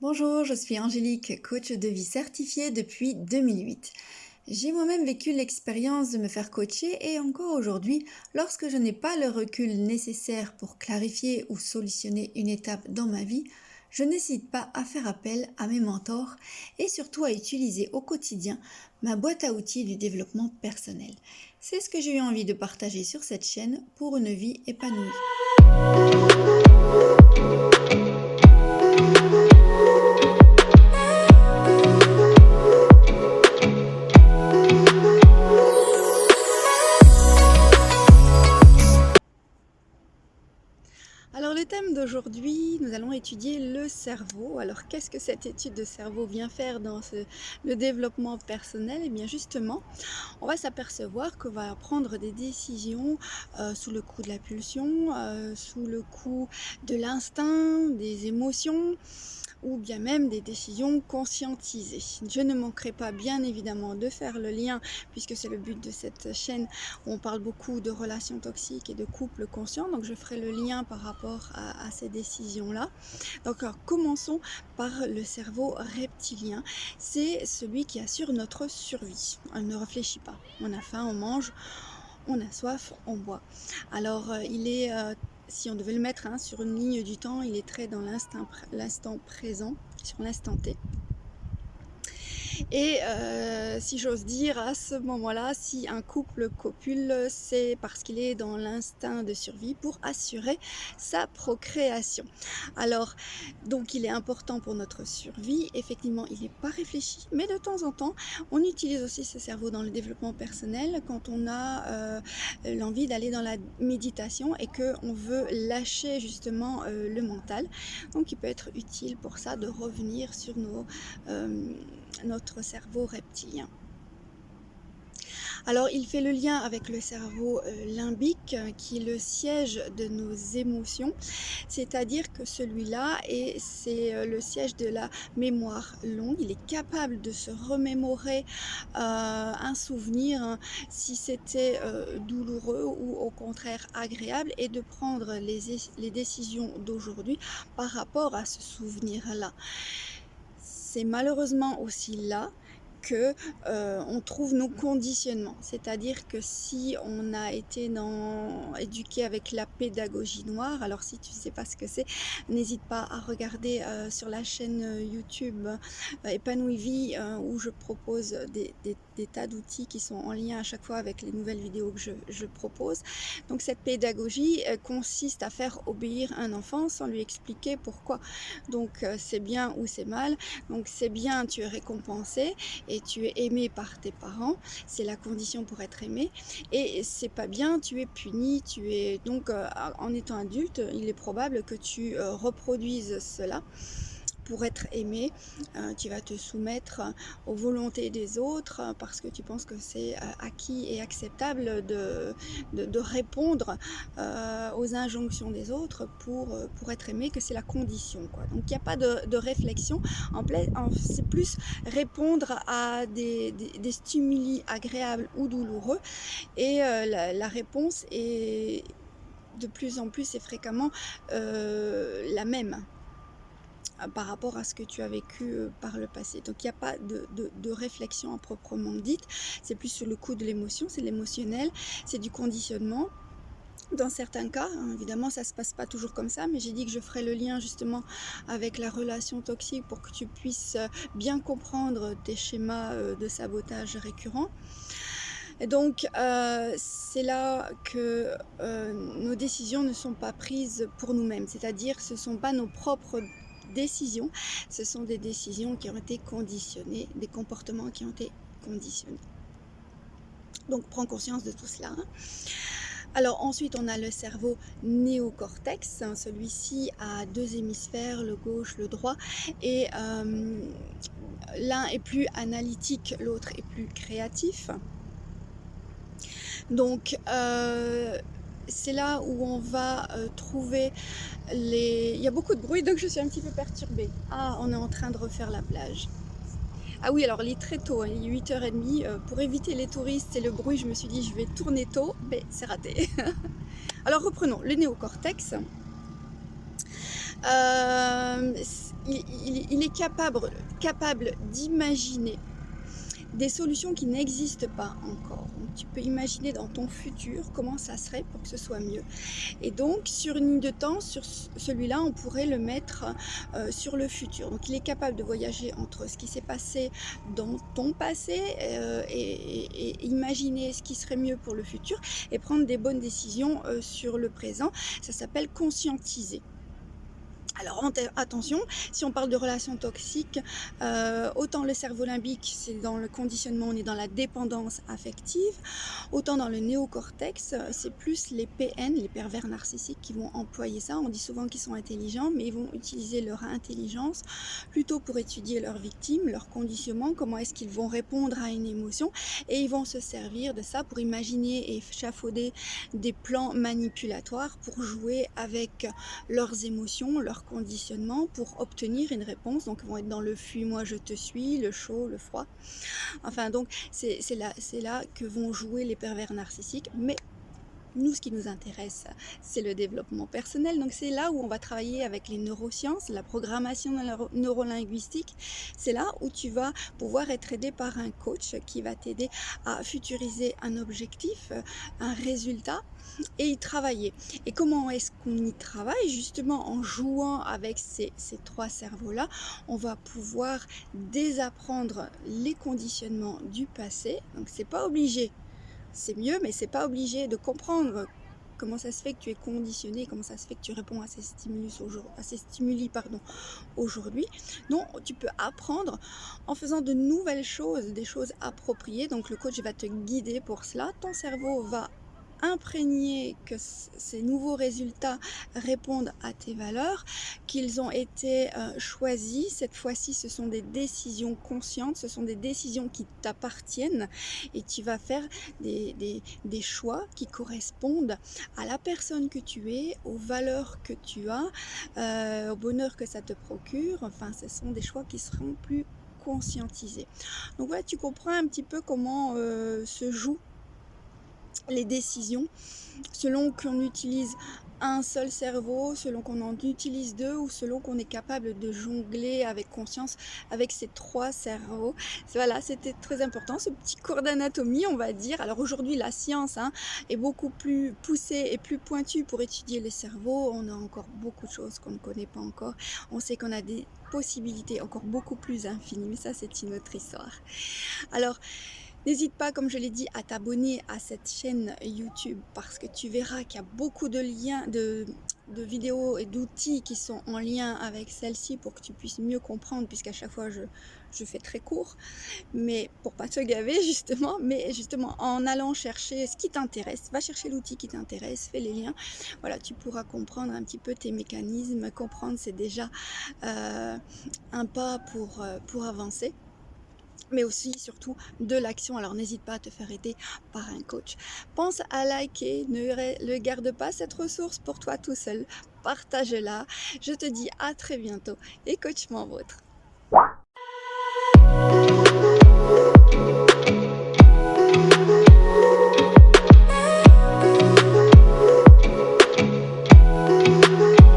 Bonjour, je suis Angélique, coach de vie certifiée depuis 2008. J'ai moi-même vécu l'expérience de me faire coacher et encore aujourd'hui, lorsque je n'ai pas le recul nécessaire pour clarifier ou solutionner une étape dans ma vie, je n'hésite pas à faire appel à mes mentors et surtout à utiliser au quotidien ma boîte à outils du développement personnel. C'est ce que j'ai eu envie de partager sur cette chaîne pour une vie épanouie. Alors le thème d'aujourd'hui, nous allons étudier le cerveau. Alors qu'est-ce que cette étude de cerveau vient faire dans le développement personnel? Eh bien justement, on va s'apercevoir qu'on va prendre des décisions sous le coup de la pulsion, sous le coup de l'instinct, des émotions, ou bien même des décisions conscientisées. Je ne manquerai pas bien évidemment de faire le lien, puisque c'est le but de cette chaîne où on parle beaucoup de relations toxiques et de couples conscients, donc je ferai le lien par rapport à ces décisions-là. Donc alors, commençons par le cerveau reptilien. C'est celui qui assure notre survie. On ne réfléchit pas. On a faim, on mange, on a soif, on boit. Alors si on devait le mettre sur une ligne du temps, il est très dans l'instant présent, sur l'instant T. Et si j'ose dire, à ce moment-là, si un couple copule, c'est parce qu'il est dans l'instinct de survie pour assurer sa procréation. Alors, donc il est important pour notre survie. Effectivement, il n'est pas réfléchi, mais de temps en temps, on utilise aussi ce cerveau dans le développement personnel quand on a l'envie d'aller dans la méditation et qu'on veut lâcher justement le mental. Donc, il peut être utile pour ça de revenir sur notre cerveau reptilien. Alors, il fait le lien avec le cerveau limbique, qui est le siège de nos émotions, c'est-à-dire que celui-là, c'est le siège de la mémoire longue. Il est capable de se remémorer un souvenir, si c'était douloureux ou au contraire agréable, et de prendre les décisions d'aujourd'hui par rapport à ce souvenir-là. C'est malheureusement aussi là que on trouve nos conditionnements. C'est-à-dire que si on a été éduqué avec la pédagogie noire, alors si tu ne sais pas ce que c'est, n'hésite pas à regarder sur la chaîne YouTube Épanouie Vie, où je propose des tas d'outils qui sont en lien à chaque fois avec les nouvelles vidéos que je propose. Donc cette pédagogie consiste à faire obéir un enfant sans lui expliquer pourquoi. Donc c'est bien ou c'est mal. Donc c'est bien, tu es récompensé et tu es aimé par tes parents, c'est la condition pour être aimé. Et c'est pas bien, tu es puni, donc en étant adulte, il est probable que tu reproduises cela. Pour être aimé, tu vas te soumettre aux volontés des autres parce que tu penses que c'est acquis et acceptable de répondre aux injonctions des autres pour être aimé, que c'est la condition, quoi. Donc il n'y a pas de réflexion, c'est plus répondre à des stimuli agréables ou douloureux, et la réponse est de plus en plus et fréquemment la même par rapport à ce que tu as vécu par le passé. Donc il n'y a pas de réflexion à proprement dite, c'est plus sur le coup de l'émotion, c'est l'émotionnel, c'est du conditionnement. Dans certains cas, évidemment, ça ne se passe pas toujours comme ça, mais j'ai dit que je ferai le lien justement avec la relation toxique pour que tu puisses bien comprendre tes schémas de sabotage récurrents. Et donc, c'est là que nos décisions ne sont pas prises pour nous-mêmes, c'est-à-dire ce ne sont pas nos propres décisions, ce sont des décisions qui ont été conditionnées, des comportements qui ont été conditionnés. Donc, prends conscience de tout cela. Alors ensuite, on a le cerveau néocortex. Celui-ci a deux hémisphères, le gauche, le droit, et l'un est plus analytique, l'autre est plus créatif. Donc c'est là où on va trouver il y a beaucoup de bruit, donc je suis un petit peu perturbée. Ah, on est en train de refaire la plage. Ah oui, alors il est très tôt, il est 8h30. Pour éviter les touristes et le bruit, je me suis dit je vais tourner tôt, mais c'est raté. Alors reprenons, le néocortex. il est capable d'imaginer des solutions qui n'existent pas encore. Donc tu peux imaginer dans ton futur comment ça serait pour que ce soit mieux. Et donc sur une ligne de temps, sur celui-là, on pourrait le mettre sur le futur. Donc il est capable de voyager entre ce qui s'est passé dans ton passé et imaginer ce qui serait mieux pour le futur et prendre des bonnes décisions sur le présent. Ça s'appelle conscientiser. Alors attention, si on parle de relations toxiques, autant le cerveau limbique, c'est dans le conditionnement, on est dans la dépendance affective, autant dans le néocortex, c'est plus les PN, les pervers narcissiques, qui vont employer ça. On dit souvent qu'ils sont intelligents, mais ils vont utiliser leur intelligence plutôt pour étudier leurs victimes, leur conditionnement, comment est-ce qu'ils vont répondre à une émotion, et ils vont se servir de ça pour imaginer et échafauder des plans manipulatoires pour jouer avec leurs émotions, leurs conditionnements pour obtenir une réponse. Donc ils vont être dans le fuis-moi je te suis, le chaud, le froid. Enfin donc c'est là que vont jouer les pervers narcissiques. Mais nous, ce qui nous intéresse, c'est le développement personnel. Donc c'est là où on va travailler avec les neurosciences, la programmation neurolinguistique. C'est là où tu vas pouvoir être aidé par un coach qui va t'aider à futuriser un objectif, un résultat et y travailler. Et comment est-ce qu'on y travaille? Justement en jouant avec ces trois cerveaux-là, on va pouvoir désapprendre les conditionnements du passé. Donc c'est pas obligé, c'est mieux, mais c'est pas obligé de comprendre comment ça se fait que tu es conditionné, comment ça se fait que tu réponds à ces stimuli aujourd'hui. Non, tu peux apprendre en faisant de nouvelles choses, des choses appropriées. Donc le coach va te guider pour cela. Ton cerveau va imprégner que ces nouveaux résultats répondent à tes valeurs, qu'ils ont été choisis. Cette fois-ci, ce sont des décisions conscientes, ce sont des décisions qui t'appartiennent et tu vas faire des choix qui correspondent à la personne que tu es, aux valeurs que tu as, au bonheur que ça te procure. Enfin, ce sont des choix qui seront plus conscientisés. Donc voilà, tu comprends un petit peu comment se jouent les décisions selon qu'on utilise un seul cerveau, selon qu'on en utilise deux ou selon qu'on est capable de jongler avec conscience avec ces trois cerveaux. Voilà, c'était très important, ce petit cours d'anatomie, on va dire. Alors aujourd'hui, la science est beaucoup plus poussée et plus pointue pour étudier les cerveaux. On a encore beaucoup de choses qu'on ne connaît pas encore. On sait qu'on a des possibilités encore beaucoup plus infinies, mais ça, c'est une autre histoire. Alors, n'hésite pas, comme je l'ai dit, à t'abonner à cette chaîne YouTube parce que tu verras qu'il y a beaucoup de liens, de vidéos et d'outils qui sont en lien avec celle-ci pour que tu puisses mieux comprendre, puisqu'à chaque fois je fais très court, mais pour pas te gaver justement, mais justement en allant chercher ce qui t'intéresse, va chercher l'outil qui t'intéresse, fais les liens, voilà, tu pourras comprendre un petit peu tes mécanismes, comprendre c'est déjà un pas pour avancer, mais aussi surtout de l'action. Alors n'hésite pas à te faire aider par un coach. Pense à liker, ne garde pas cette ressource pour toi tout seul, partage-la. Je te dis à très bientôt et coachement vôtre.